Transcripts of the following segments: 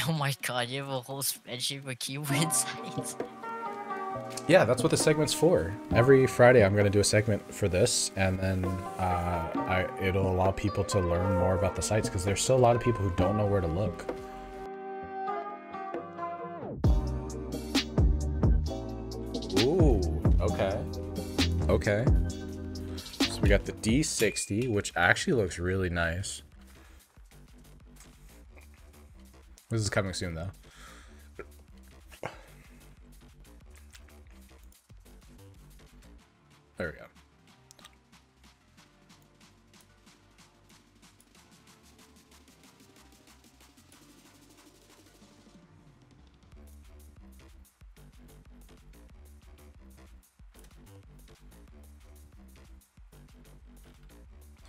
Oh my god, you have a whole spreadsheet for keyboard sites. Yeah, that's what the segment's for. Every Friday I'm going to do a segment for this, and then it'll allow people to learn more about the sites, because there's still a lot of people who don't know where to look. Ooh, okay. Okay. So we got the D60, which actually looks really nice. This is coming soon, though. There we go.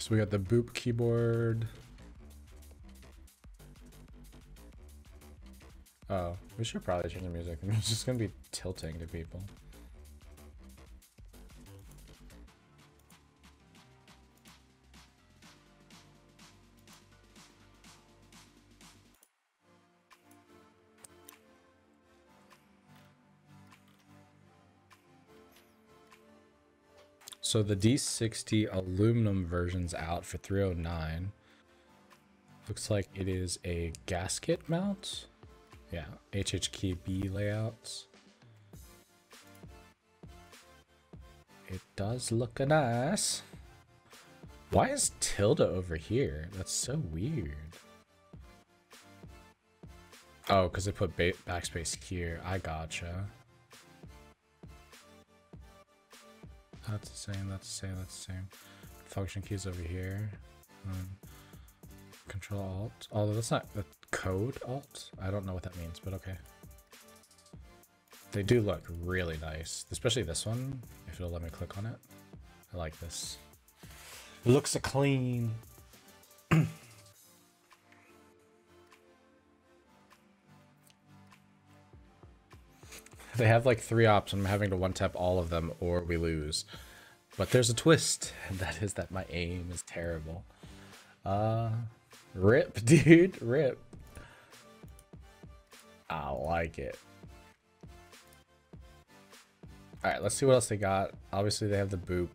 So we got the Boop keyboard. Oh, we should probably change the music. It's just gonna be tilting to people. So the D60 aluminum version's out for $309. Looks like it is a gasket mount. Yeah, HHKB layouts. It does look nice. Why is tilde over here? That's so weird. Oh, because they put backspace here. I gotcha. That's the same, that's the same, that's the same. Function keys over here. Control Alt. Although that's not the code Alt. I don't know what that means, but okay. They do look really nice, especially this one. If it'll let me click on it. I like this. It looks so clean. They have like 3 options. I'm having to one-tap all of them or we lose. But there's a twist, and that is that my aim is terrible. Rip, dude, rip. I like it. Alright, let's see what else they got. Obviously, they have the Boop.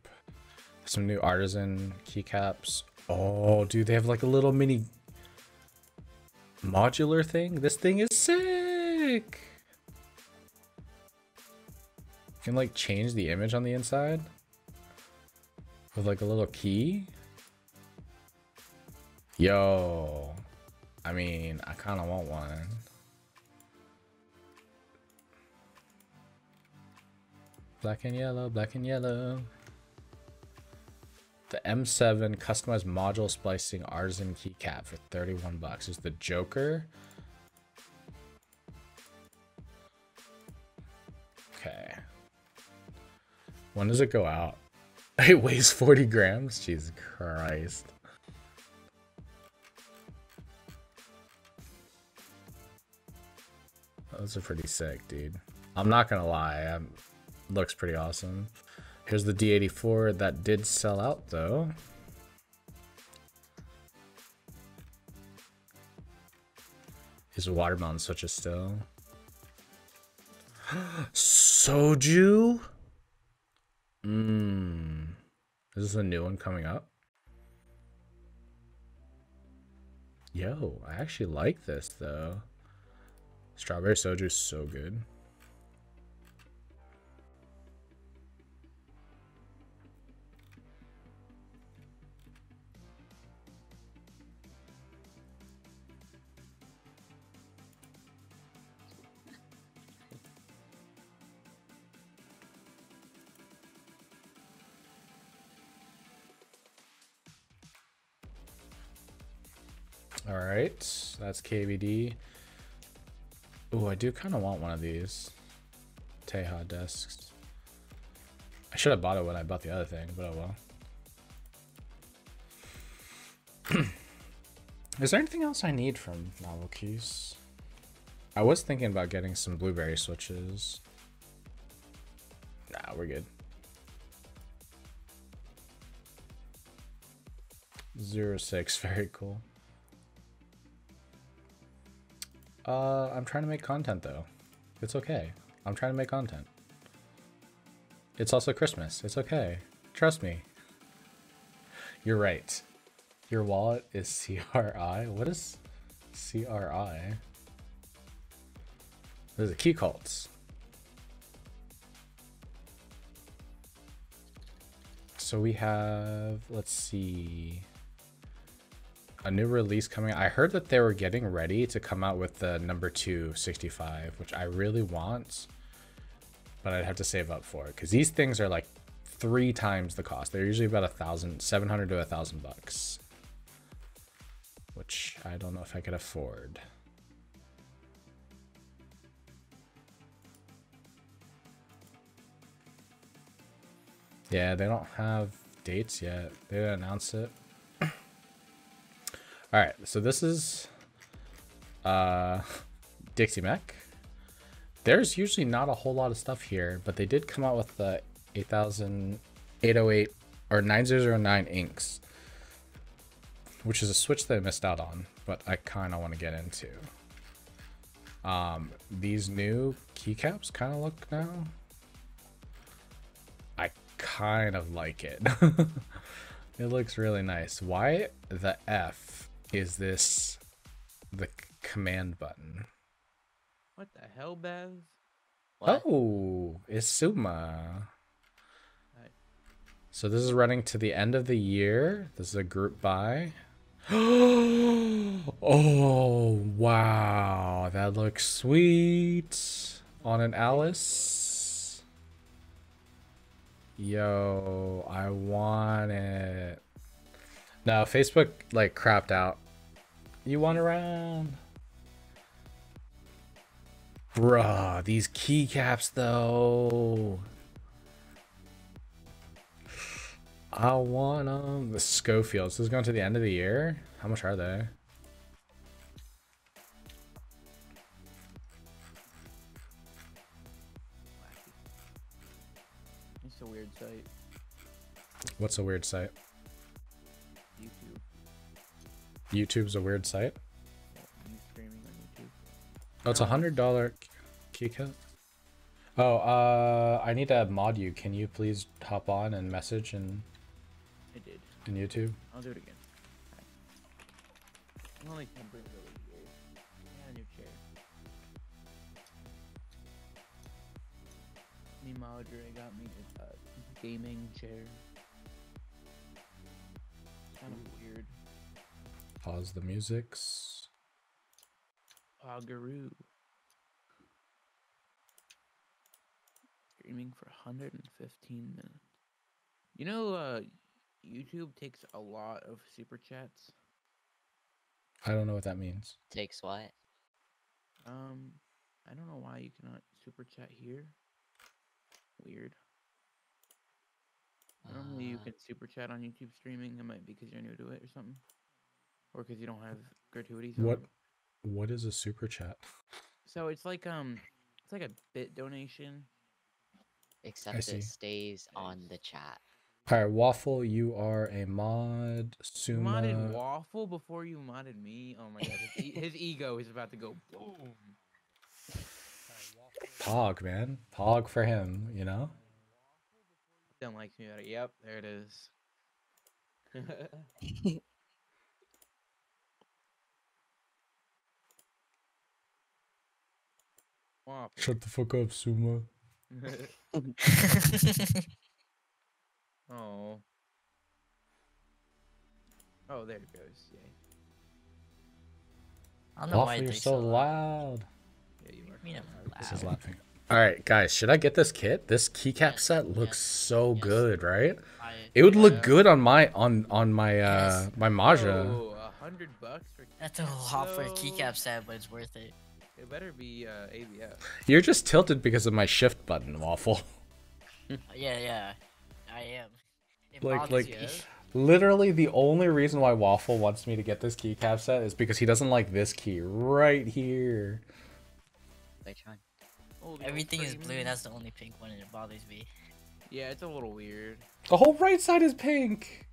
Some new Artisan keycaps. Oh, dude, they have like a little mini modular thing. This thing is sick. You can like change the image on the inside with like a little key. Yo, I mean, I kind of want one. Black and yellow, black and yellow. The M7 customized module splicing Artisan keycap for 31 bucks. Is the Joker. Okay. When does it go out? It weighs 40 grams? Jesus Christ. Those are pretty sick, dude. I'm not gonna lie. Looks pretty awesome. Here's the D84 that did sell out, though. His watermelon switches still. Soju? Is this a new one coming up? Yo, I actually like this though. Strawberry soju is so good. All right, that's KBD. Oh, I do kind of want one of these Teja desks. I should have bought it when I bought the other thing, but oh well. Is there anything else I need from Novel Keys? I was thinking about getting some blueberry switches. Nah, we're good. 06, very cool. I'm trying to make content though. It's okay. I'm trying to make content. It's also Christmas. It's okay. Trust me. You're right. Your wallet is CRI? What is CRI? There's a key cults. So we have, let's see, a new release coming. I heard that they were getting ready to come out with the number 265, which I really want, but I'd have to save up for it because these things are like 3 times the cost. They're usually about $700 to $1,000, which I don't know if I could afford. Yeah, they don't have dates yet. They didn't announce it. All right, so this is Dixie Mech. There's usually not a whole lot of stuff here, but they did come out with the 8808 or 9009 inks, which is a switch that I missed out on, but I kind of want to get into. These new keycaps kind of look now. I kind of like it. It looks really nice. Why the F is this the command button? What the hell, Bev? What? Oh, it's Suma. Hi. So this is running to the end of the year. This is a group buy. Oh, wow. That looks sweet. On an Alice. Yo, I want it. No, Facebook like crapped out. You want around? Bruh, these keycaps though. I want them. The Schofield. This is going to the end of the year. How much are they? It's a weird site. What's a weird site? YouTube. YouTube's a weird site. You streaming on YouTube. Oh, it's $100 keycap. Oh, I need to mod you. Can you please hop on and message in It did. YouTube? I'll do it again. Right. Only temporarily here. Yeah, a new chair. Me Madre got me a gaming chair. Kind of weird. Pause the musics. Agaroo. Streaming for 115 minutes. You know, YouTube takes a lot of super chats. I don't know what that means. Takes what? I don't know why you cannot super chat here. Weird. Normally you can super chat on YouTube streaming. It might be because you're new to it or something, or because you don't have gratuities. What is a super chat? So it's like a bit donation. Except it stays on the chat. All right, Waffle, you are a mod. You Suma. modded Waffle before you modded me. Oh my god, his ego is about to go boom. Pog, man. Pog for him, you know? Don't like me better. Yep, there it is. Waffle. Shut the fuck up, Suma. Oh. Oh, there it goes. Yay. I don't know why Waffle, you're they so loud. Yeah, you are. Me not This loud. is laughing. All right, guys, should I get this kit? This keycap set looks so good, right? It would look good on my my Maja. Oh, $100 for That's a lot for a keycap set, but it's worth it. it better be ABF. You're just tilted because of my shift button, Waffle. Yeah, I am. It Like- bothers like- me. Literally, the only reason why Waffle wants me to get this keycap set is because he doesn't like this key right here. Which one? Holy Everything is blue, freaking- and that's the only pink one, and it bothers me. Yeah, it's a little weird. The whole right side is pink.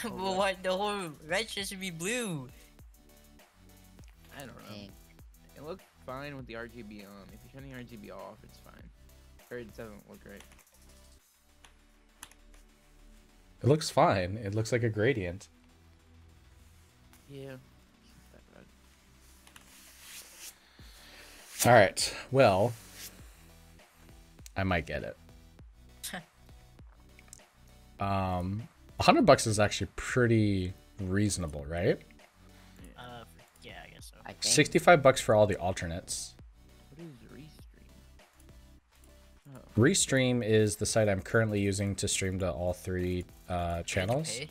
But what? The whole red shirt should be blue. I don't know. Dang. It looks fine with the RGB on. If you turn the RGB off, it's fine. Or it doesn't look right. It looks fine. It looks like a gradient. Yeah. It's not that bad. All right. Well, I might get it. $100 is actually pretty reasonable, right? Yeah, I guess so. I think. $65 for all the alternates. What is Restream? Oh. Restream is the site I'm currently using to stream to all 3 channels. Pay?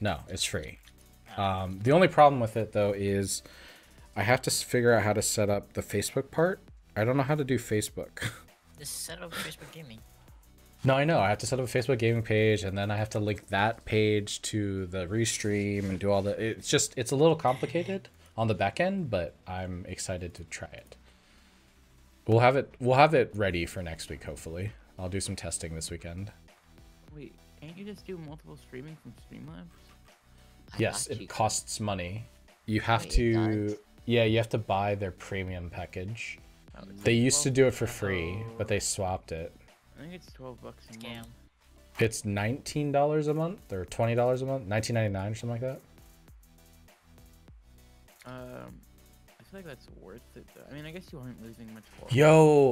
No, it's free. The only problem with it though is I have to figure out how to set up the Facebook part. I don't know how to do Facebook. Just set up Facebook Gaming. No, I know. I have to set up a Facebook gaming page, and then I have to link that page to the Restream and do all the. It's a little complicated on the back end, but I'm excited to try it. We'll have it ready for next week, hopefully. I'll do some testing this weekend. Wait, can't you just do multiple streaming from Streamlabs? Yes, got you. it costs money. You have Wait, it to. does? Yeah, you have to buy their premium package. Oh, it's They like used to 12 do it for free, but they swapped it. I think it's $12 a Scam. month. It's $19 a month or $20 a month, $19.99 or something like that. I feel like that's worth it. Though. I mean, I guess you aren't losing much for it. Yo,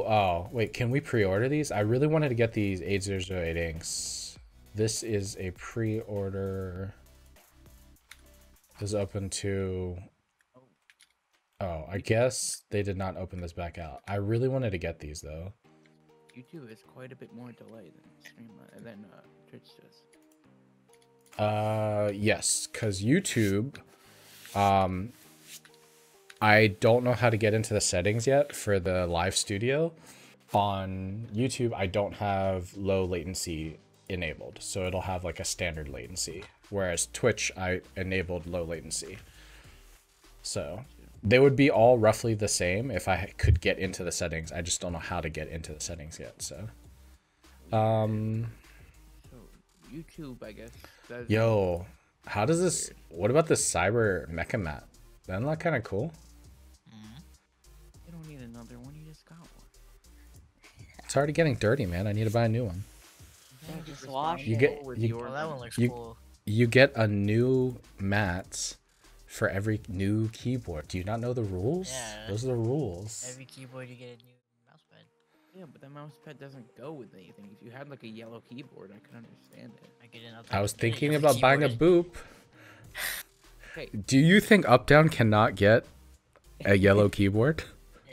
oh wait, can we pre-order these? I really wanted to get these 8008 inks. This is a pre-order. Is open to. Oh, I guess they did not open this back out. I really wanted to get these though. YouTube is quite a bit more delay than Twitch does. Yes, because YouTube, I don't know how to get into the settings yet for the live studio. On YouTube, I don't have low latency enabled, so it'll have like a standard latency. Whereas Twitch, I enabled low latency. So they would be all roughly the same if I could get into the settings. I just don't know how to get into the settings yet. So, So YouTube, I guess. Does yo, how does this? What about this cyber mecha mat? Isn't that kind of cool? You don't need another one. You just got one. It's already getting dirty, man. I need to buy a new one. Yeah, You're just wash You it. get- with you- your Well, that one looks You- cool. You get a new mat for every new keyboard. Do you not know the rules? Yeah. Those are the rules. Every keyboard you get a new mousepad. Yeah, but the mouse pad doesn't go with anything. If you had like a yellow keyboard, I could understand it. I get an I was update thinking every about buying a keyboard. boop. Okay. Do you think Updown cannot get a yellow keyboard?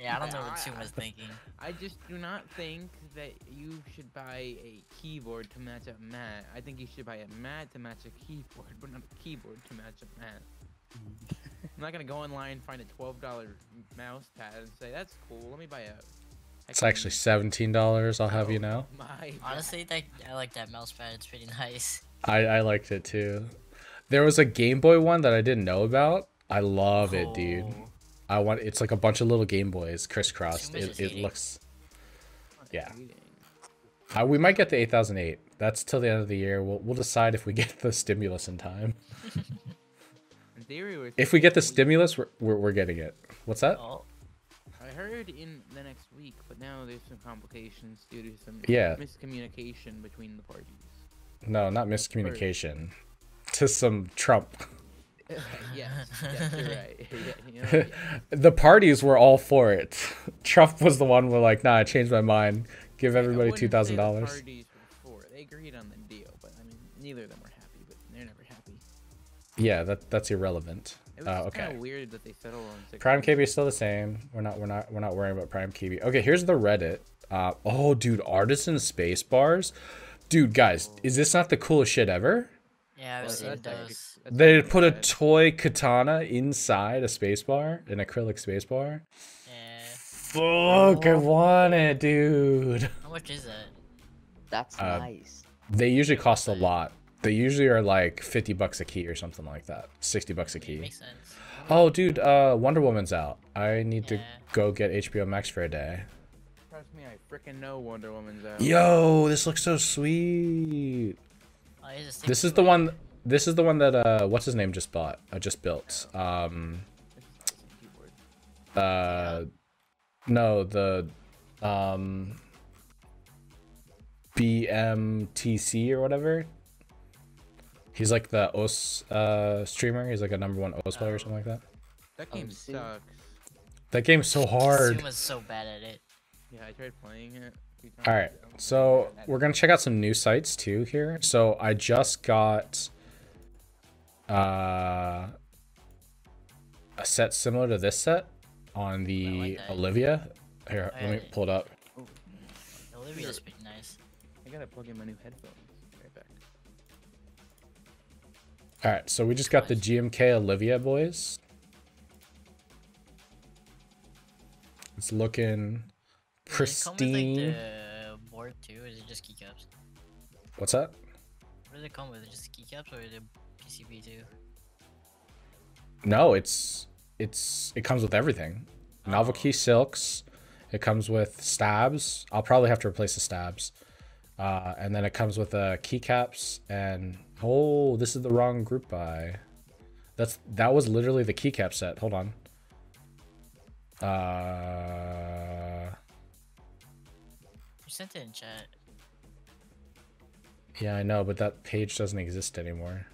Yeah, I don't know what Tim was thinking. I just do not think that you should buy a keyboard to match a mat. I think you should buy a mat to match a keyboard, but not a keyboard to match a mat. I'm not gonna go online, find a $12 mouse pad, and say that's cool. Let me buy a. It's actually $17. I'll have you know. My Honestly, I like that mousepad. It's pretty nice. I liked it too. There was a Game Boy one that I didn't know about. I love it, dude. Cool. It's like a bunch of little Game Boys crisscrossed. Too much is It eating. looks. Yeah. reading. We might get the 8008. That's till the end of the year. We'll decide if we get the stimulus in time. In theory, we're If we get the supposed to- stimulus, we're getting it. What's that? Oh, I heard in the next week, but now there's some complications due to some Yeah. miscommunication between the parties. No, not miscommunication. To some Trump. yes, you're right. Yeah, you know, yeah. The parties were all for it. Trump was the one who like, nah, I changed my mind. Give I everybody wouldn't say the $2,000. parties were for it. They agreed on the deal, but I mean, neither of them were happy. But they're never happy. Yeah, that's irrelevant. It was just Okay. kind of weird that they settled on Prime KB is still the same. We're not worrying about Prime KB. Okay, here's the Reddit. Oh, dude, artisan space bars. Dude, guys, is this not the coolest shit ever? yeah, I've Well, seen that's those. They put a toy katana inside a space bar, an acrylic space bar. Yeah. Fuck, I want it, dude. How much is that? That's Uh, nice. They usually cost a lot. They usually are like $50 a key or something like that. $60 a It key. makes sense. Oh, dude, Wonder Woman's out. I need to Yeah. go get HBO Max for a day. Trust me, I freaking know Wonder Woman's out. Yo, this looks so sweet. Oh, here's a stick This is the keyboard. one. This is the one that what's his name just bought. Just built. It's a decent keyboard. No, the BMTC or whatever. He's like the OS streamer. He's like a #1 OS player or something like that. That game sucks. That game's so hard. Suma's so bad at it. Yeah, I tried playing it. All right, so we're gonna check out some new sites too here. So I just got a set similar to this set on the Olivia. Here, let me pull it up. Olivia's pretty nice. I gotta plug in my new headphones. Right back. All right, so we just got the GMK Olivia, boys. It's looking pristine. Does it come with, like, the board too, or is it just keycaps? What's that? What does it come with? Just keycaps or is it PCB too? No, it comes with everything. Novelty silks. It comes with stabs. I'll probably have to replace the stabs. And then it comes with keycaps and oh, this is the wrong group buy. That was literally the keycap set. Hold on. You sent it in chat. Yeah, I know, but that page doesn't exist anymore.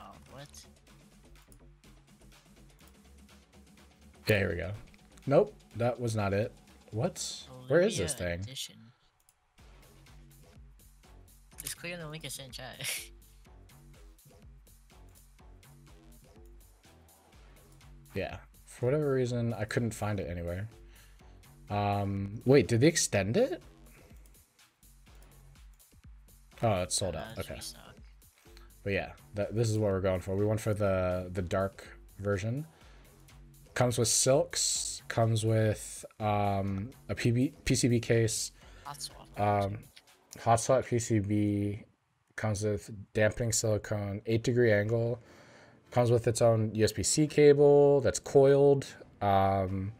Oh, what? Yeah, here we go. Nope, that was not it. What? Where is this thing? Edition. Just click on the link I sent in chat. Yeah, for whatever reason, I couldn't find it anywhere. Wait, did they extend it? Oh, it's sold out. Okay. But yeah, this is what we're going for. We went for the dark version. Comes with silks. Comes with a PCB case. Hot swap PCB. Comes with dampening silicone, 8-degree angle. Comes with its own USB-C cable that's coiled, and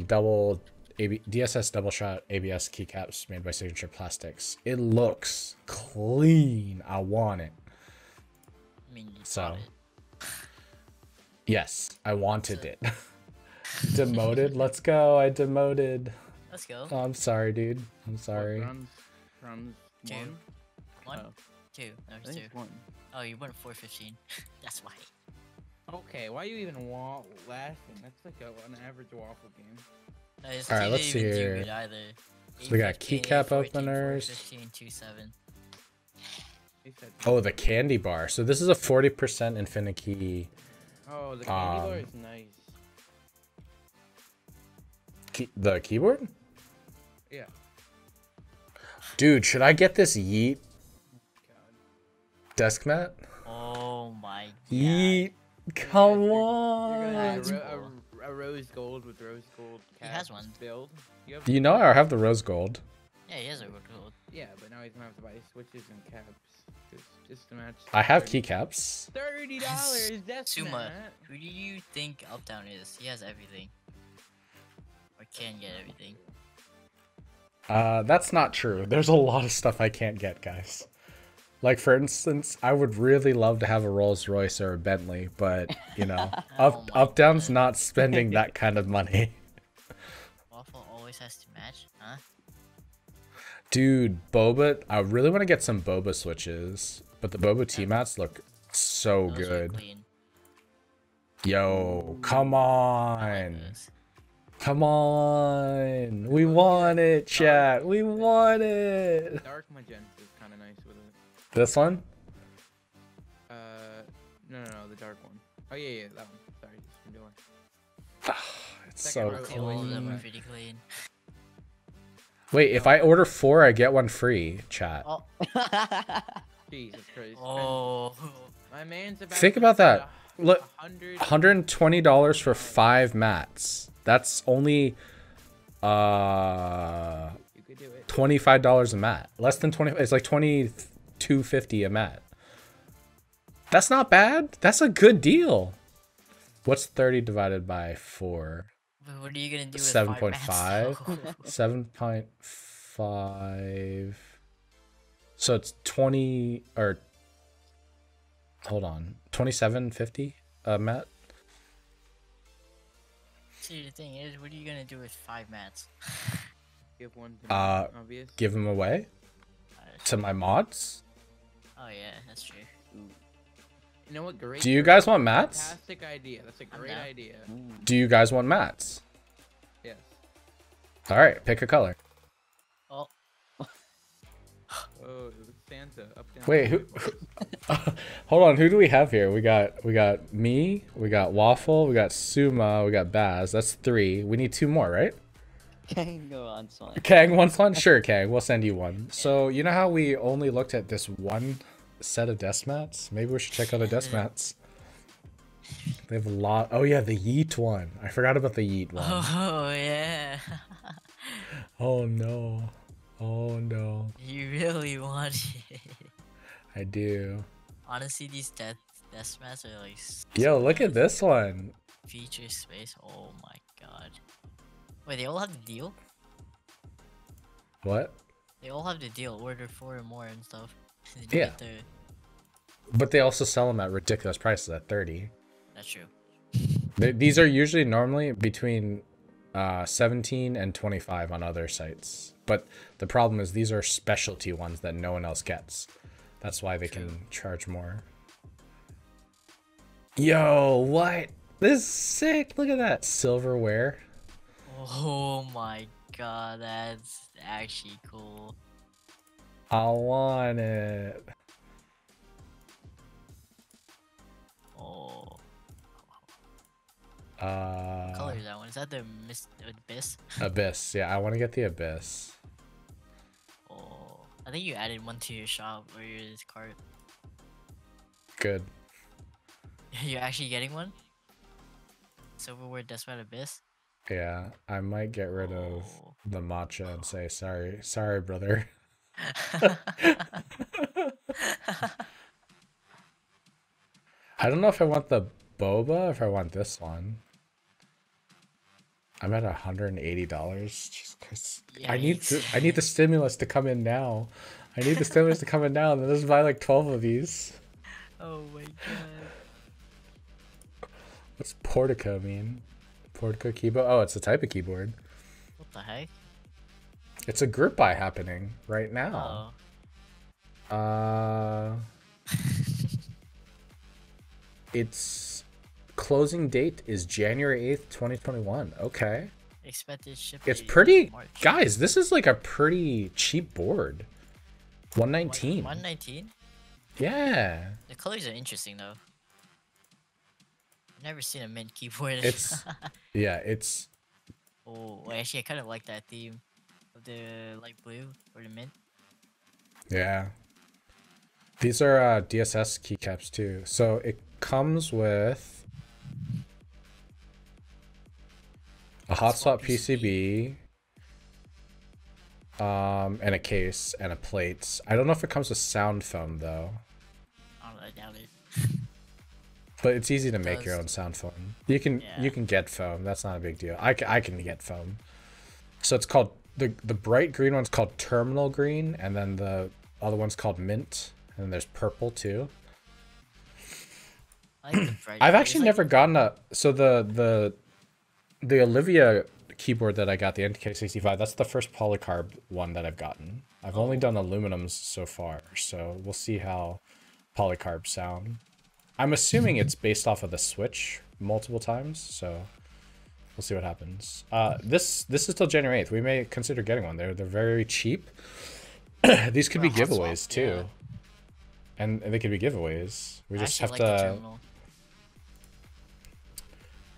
DSS double shot ABS keycaps made by Signature Plastics. It looks clean. I want it. I mean, So, yes, I wanted it. Demoted. Let's go. I demoted. Let's go. Oh, I'm sorry, dude. I'm sorry. From Two. One? Oh. Two. No, I it's think two. it's one. Oh, you went 415. That's why. Okay, why are you even laughing? That's like an average waffle game. No, it's All right, let's see even do here. good either. So we got 815, keycap 814, openers. 415, 27. Oh, the candy bar. So this is a 40% Infinity. Oh, the candy bar is nice. The keyboard? Yeah. Dude, should I get this Yeet God. desk mat? Oh my god. Yeet. Come You're on. gonna have a rose gold with rose gold He has one. build. You know I have the rose gold. Yeah, he has a good gold. Yeah, but now he's gonna have to buy switches and caps just to match. I have keycaps. $30. That's Suma, not. who do you think Updown is? He has everything. Or can get everything. That's not true. There's a lot of stuff I can't get, guys. Like, for instance, I would really love to have a Rolls Royce or a Bentley, but, you know, Oh my Updown's God. not spending that kind of money. Waffle always has to match, huh? Dude, Boba, I really want to get some Boba switches, but the Boba T-mats look so Those good. look clean. Yo, come I like on. those. Come on. We want it, chat. We want it. Dark magenta is kind of nice with it. This one? No, the dark one. Oh yeah, that one. Sorry, just from doing. It's Second so row. Okay, all of them are clean. pretty clean. Wait, if I order 4, I get one free, chat. Oh. Jesus Christ. Oh. My man's about. Think to about spend that. Look, 100. $120 for 5 mats. That's only You could do it. $25 a mat. Less than 20. It's like $22.50 a mat. That's not bad. That's a good deal. What's 30 divided by 4? But what are you gonna do with 7.5? 5 7.5. So it's 20 or hold on, 27.50 a mat. See, the thing is, what are you gonna do with 5 mats? Give one to me, Uh, obvious. Give them away to my mods. Oh yeah, that's true. You know what? Great. Do you guys want mats? Fantastic idea. That's a great down. idea. Do you guys want mats? Yes. All right, pick a color. Oh, Oh, Santa. Up down. Wait, who? Hold on, who do we have here? We got me, we got Waffle, we got Suma, we got Baz. That's 3. We need 2 more, right? Can go on one. Kang wants one? Sure, Kang, we'll send you one. So you know how we only looked at this one set of desk mats? Maybe we should check out the desk mats. They have a lot. Oh yeah, the Yeet one. I forgot about the Yeet one. oh yeah. Oh no. Oh no. You really want it. I do. Honestly, these desk mats are like. Yo, look at this one. Feature space. Oh my god. Wait, they all have the deal? What? They all have the deal. Order 4 or more and stuff. Then you Yeah. get the- But they also sell them at ridiculous prices at 30. That's true. These are usually normally between 17 and 25 on other sites. But the problem is these are specialty ones that no one else gets. That's why they can charge more. Yo, what? This is sick. Look at that silverware. Oh my god, that's actually cool. I want it. Oh. What color is that one? Is that the Abyss? Abyss. Yeah, I want to get the Abyss. Oh. I think you added one to your shop or your cart. Good. You're actually getting one? Silverware Despot Abyss? Yeah, I might get rid of Oh. the matcha and say sorry, brother. I don't know if I want the boba, if I want this one. I'm at $180. Just 'cause I need the stimulus to come in now. I need the stimulus to come in now, and then let's buy like 12 of these. Oh my god. What's Portico mean? Portico keyboard? Oh, it's a type of keyboard. What the heck? It's a group buy happening right now. Oh. Its closing date is January 8th, 2021. Okay. Expected ship. It's date pretty, March. guys, this is like a pretty cheap board. 119. 119? Yeah. The colors are interesting though. I've never seen a mint keyboard. It's yeah, it's Oh, well, actually I kind of like that theme of the light blue or the mint. yeah. These are DSS keycaps too. So it comes with a hotspot PCB, and a case and a plate. I don't know if it comes with sound foam though, I don't know, I doubt it. but it's easy to make does. your own sound foam. You can Yeah. you can get foam. That's not a big deal. I can get foam. So it's called the bright green one's called terminal green, and then the other one's called mint, and then there's purple too. I like the bright I've colors, actually like- never gotten the Olivia keyboard that I got, the NK65. That's the first polycarb one that I've gotten. I've only done aluminums so far, so we'll see how polycarbs sound. I'm assuming it's based off of the Switch multiple times, so we'll see what happens. This is till January 8th. We may consider getting one. They're very cheap. These could For be a hot swap, giveaways too, and they could be giveaways. We I just actually have like the to. terminal.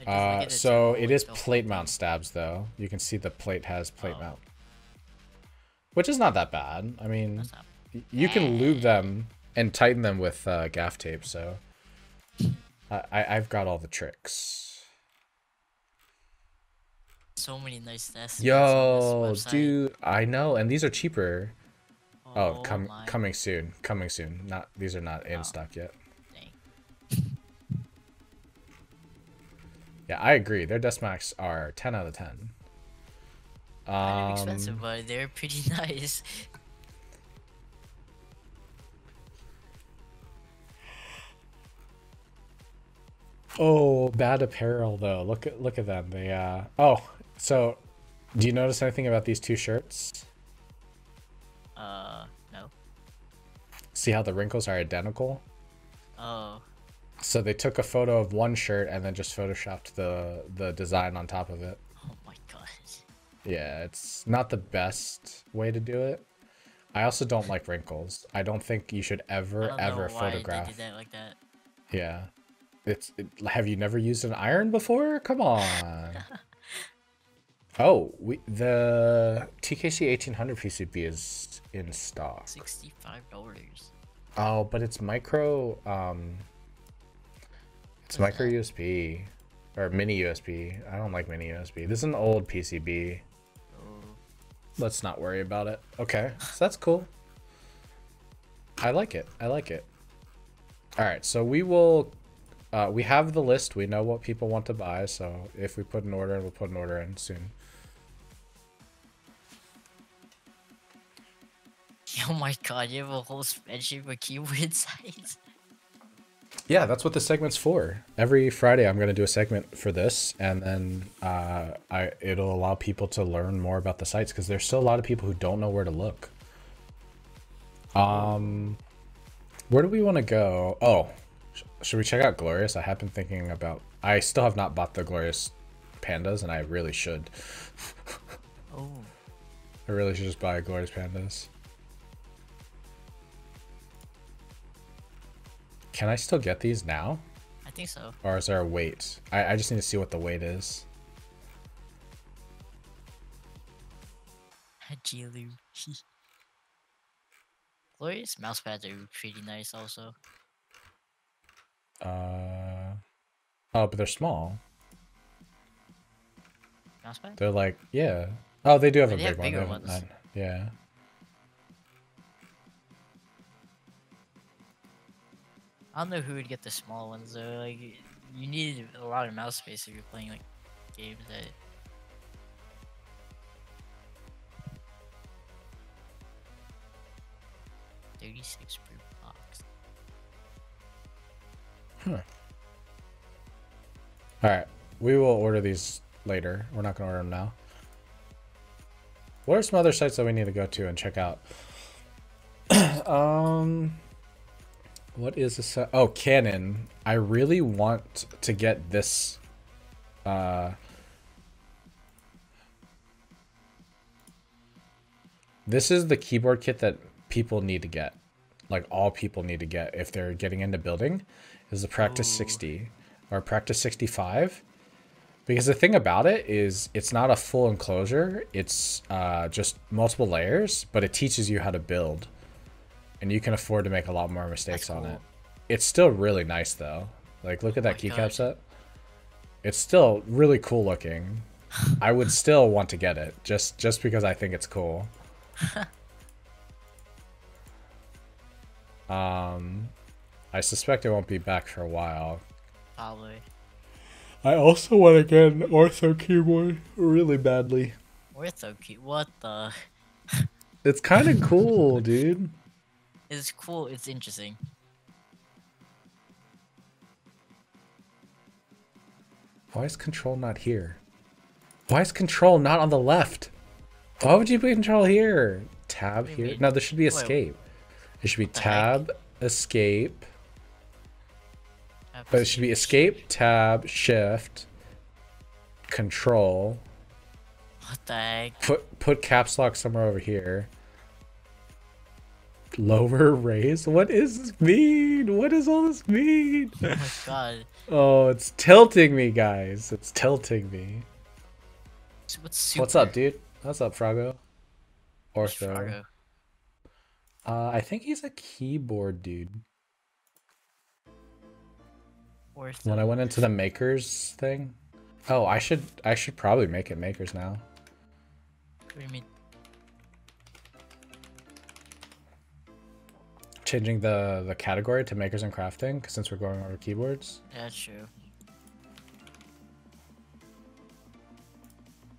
I just like the So terminal it with is the plate whole mount thing. stabs though. You can see the plate has plate Oh. mount, which is not that bad. I mean, That's not- you can lube them and tighten them with gaff tape. So I've got all the tricks. So many nice desks. Yo, dude, I know, and these are cheaper. Oh, my coming soon. Coming soon. Not these are not in Oh. stock yet. dang. Yeah, I agree. Their desk max are 10 out of 10. Kind of expensive, but they're pretty nice. Oh, bad apparel though. Look at them. They oh, so do you notice anything about these two shirts? No. See how the wrinkles are identical? Oh. So they took a photo of one shirt and then just photoshopped the design on top of it. Oh my god. Yeah, it's not the best way to do it. I also don't like wrinkles. I don't think you should ever photograph. They did that like that. Yeah. Have you never used an iron before? Come on. Oh, the TKC 1800 PCB is in stock. $65. Oh, but it's micro micro USB or mini USB. I don't like mini USB. This is an old PCB. Oh. Let's not worry about it. Okay, so that's cool. I like it. I like it. All right, so we will. We have the list. We know what people want to buy. So if we put an order, we'll put an order in soon. Oh my god, you have a whole spreadsheet for keyword sites? Yeah, that's what the segment's for. Every Friday, I'm going to do a segment for this, and then it'll allow people to learn more about the sites because there's still a lot of people who don't know where to look. Where do we want to go? Oh, should we check out Glorious? I have been thinking about. I still have not bought the Glorious Pandas, and I really should. Oh. I really should just buy Glorious Pandas. Can I still get these now? I think so. Or is there a wait? I just need to see what the wait is. Jilu. Glorious mousepads are pretty nice also. Oh, but they're small. Mousepad? They're like, yeah. Oh, they do have a They have big one. bigger ones. Yeah. I don't know who would get the small ones though. Like, you need a lot of mouse space if you're playing like games that. $36 per box. Huh. All right, we will order these later. We're not gonna order them now. What are some other sites that we need to go to and check out? What is this? Oh, Canon. I really want to get this. This is the keyboard kit that people need to get. Like all people need to get if they're getting into building. Is the Practice 60 or Practice 65. Because the thing about it is it's not a full enclosure. It's just multiple layers, but it teaches you how to build. And you can afford to make a lot more mistakes on it. It's still really nice though. Like look at that keycap set. It's still really cool looking. I would still want to get it just because I think it's cool. I suspect it won't be back for a while. Probably. I also want to get an ortho keyboard really badly. Ortho key? What the? It's kind of cool, dude. It's cool. It's interesting. Why is control not here? Why is control not on the left? Why would you put control here? Tab here? No, there should be escape. It should be tab, escape. But it should be escape, tab, shift, control. What the heck? Put caps lock somewhere over here. Lower raise? What does this mean? What does all this mean? Oh my god. Oh, it's tilting me, guys. It's tilting me. What's up, dude? What's up, Frago? Ortho. I think he's a keyboard dude. Ortho. When I went into the makers thing. Oh, I should probably make it makers now. What do you mean? Changing the category to makers and crafting since we're going over keyboards. Yeah, that's true.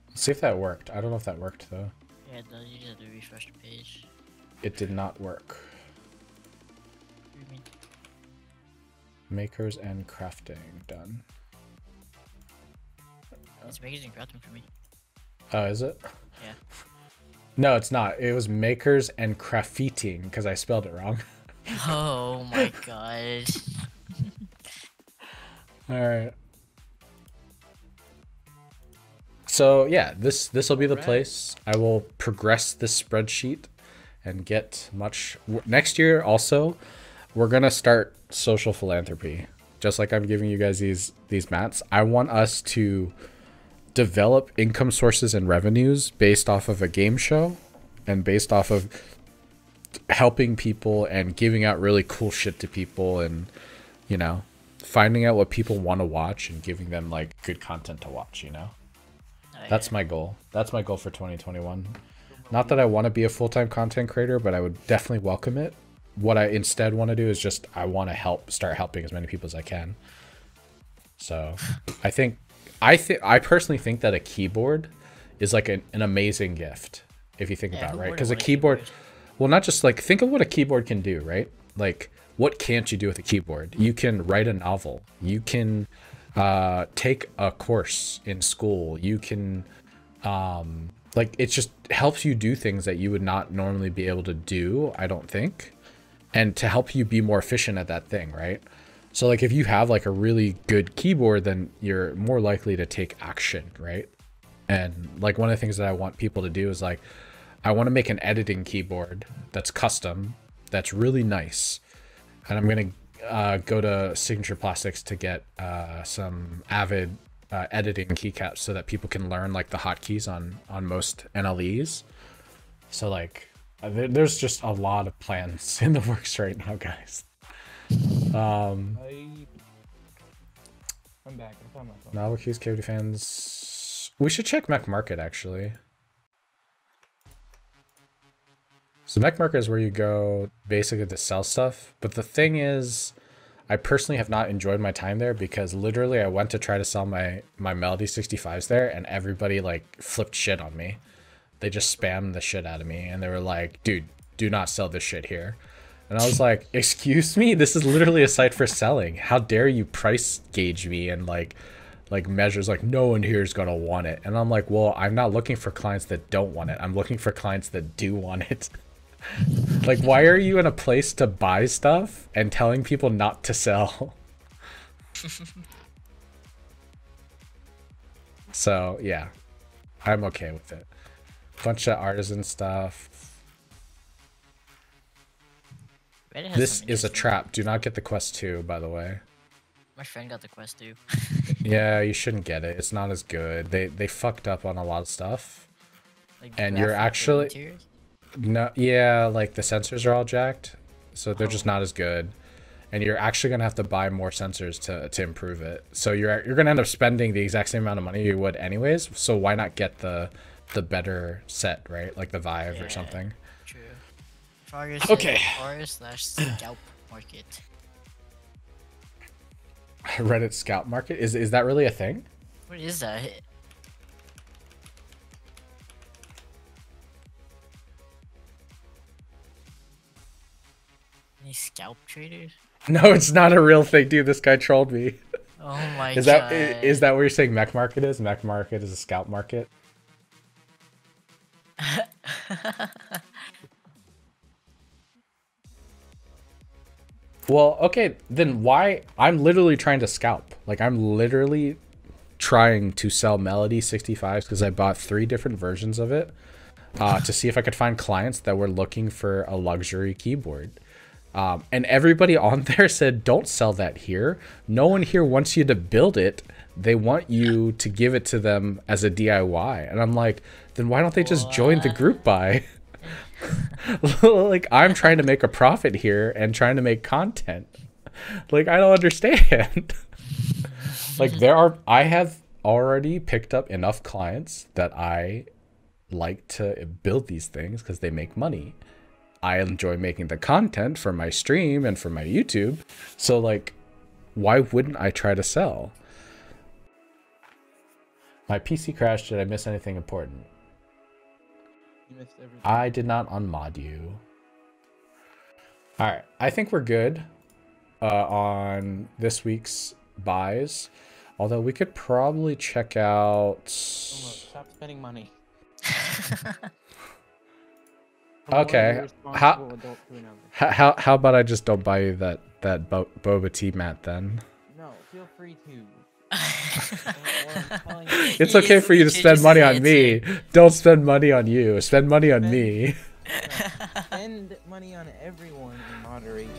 Let's see if that worked. I don't know if that worked though. Yeah, it does. You just have to refresh the page. It did not work. What do you mean? Makers and crafting done. It's makers and crafting for me. Oh, is it? Yeah. No, it's not. It was makers and crafting because I spelled it wrong. Oh my god. All right. So yeah, this will be the place. I will progress this spreadsheet and get much next year. Also, we're gonna start social philanthropy, just like I'm giving you guys these mats. I want us to develop income sources and revenues based off of a game show and based off of helping people and giving out really cool shit to people, and you know, finding out what people want to watch and giving them like good content to watch, you know. That's my goal. That's my goal for 2021. Not that I want to be a full-time content creator, but I would definitely welcome it. What I instead want to do is just I want to start helping as many people as I can. So I personally think that a keyboard is like an amazing gift if you think about it, right? Because a keyboard, well, not just like think of what a keyboard can do, right? Like what can't you do with a keyboard? You can write a novel. You can take a course in school. You can like it just helps you do things that you would not normally be able to do, I don't think, and to help you be more efficient at that thing, right? So like if you have like a really good keyboard, then you're more likely to take action, right? And like one of the things that I want people to do is like I want to make an editing keyboard that's custom, that's really nice, and I'm gonna go to Signature Plastics to get some Avid editing keycaps so that people can learn like the hotkeys on most NLEs. So like there's just a lot of plans in the works right now, guys. I'm back. I found my phone. Novel keys, Kbdfans. We should check Mech Market actually. So Mech Market is where you go basically to sell stuff. But the thing is, I personally have not enjoyed my time there because literally I went to try to sell my Melody 65s there and everybody like flipped shit on me. They just spammed the shit out of me and they were like, dude, do not sell this shit here. And I was like, excuse me, this is literally a site for selling. How dare you price gauge me and like measures like no one here is gonna want it. And I'm like, well, I'm not looking for clients that don't want it. I'm looking for clients that do want it. Like, why are you in a place to buy stuff and telling people not to sell? So yeah, I'm okay with it. Bunch of artisan stuff. This is a trap. Do not get the Quest 2, by the way. My friend got the Quest 2. Yeah, you shouldn't get it. It's not as good. They fucked up on a lot of stuff. Like and you're actually materials? no, yeah, like the sensors are all jacked, so they're just not as good. And you're actually gonna have to buy more sensors to improve it. So you're gonna end up spending the exact same amount of money you would anyways. So why not get the better set, right? Like the Vive or something. True. Okay. R/Scalp Market. Reddit Scalp Market? Is that really a thing? What is that? Any scalp traders? No, it's not a real thing, dude. This guy trolled me. Oh my Is god. that what you're saying Mech Market is? Mech Market is a scalp market? Well, okay, then why? I'm literally trying to scalp. Like, I'm literally trying to sell Melody 65s because I bought 3 different versions of it to see if I could find clients that were looking for a luxury keyboard. And everybody on there said, don't sell that here. No one here wants you to build it. They want you to give it to them as a DIY. And I'm like, then why don't they just join the group buy? Like, I'm trying to make a profit here and trying to make content. Like, I don't understand. Like, I have already picked up enough clients that I like to build these things because they make money. I enjoy making the content for my stream and for my YouTube. So, like, why wouldn't I try to sell? My PC crashed. Did I miss anything important? You missed everything. I did not unmod you. All right. I think we're good. on this week's buys. Although we could probably check out. Stop spending money. Okay. How about I just don't buy you that boba tea mat then? No, feel free to. It's okay for you to spend money on me. Don't spend money on you. Spend money on me. Spend money on everyone in moderation.